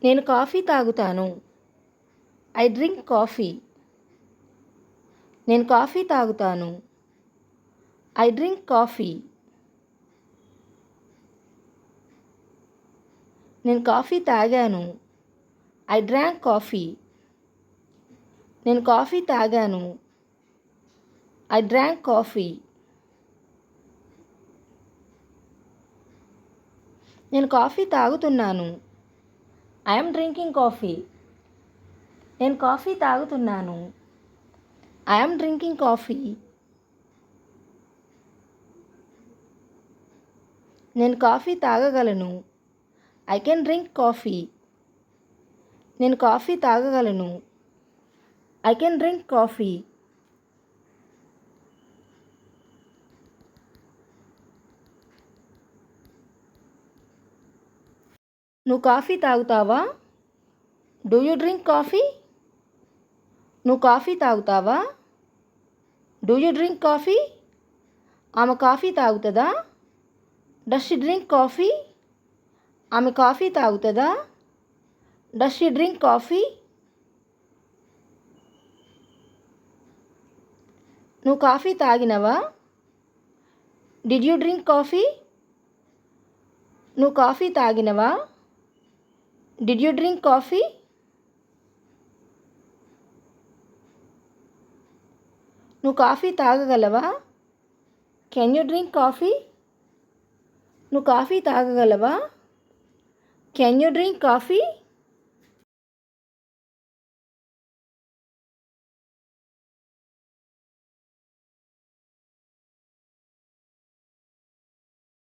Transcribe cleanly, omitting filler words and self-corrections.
నేను కాఫీ తాగుతాను. I drink coffee. నేను కాఫీ తాగుతాను. I drink coffee. నేను కాఫీ తాగాను. I drank coffee. నేను కాఫీ తాగాను. I drank coffee. నేను కాఫీ తాగుతున్నాను. I'm drinking coffee. నేను కాఫీ తాగుతున్నాను. I'm drinking coffee. నేను కాఫీ తాగగలను. I can drink coffee. నేను కాఫీ తాగగలను. I can drink coffee. నువ్వు కాఫీ తాగుతావా? Do you drink coffee? నువ్వు కాఫీ తాగుతావా? Do you drink coffee? ఆమె కాఫీ తాగుతుందా? Does she drink coffee? ఆమె కాఫీ తాగుతుందా? Does she drink coffee? నువ్వు కాఫీ తాగినవా? Did you drink coffee? నువ్వు కాఫీ తాగినవా? Did you drink coffee? నువ్వు కాఫీ తాగగలవా? Can you drink coffee? నువ్వు కాఫీ తాగగలవా? Can you drink coffee?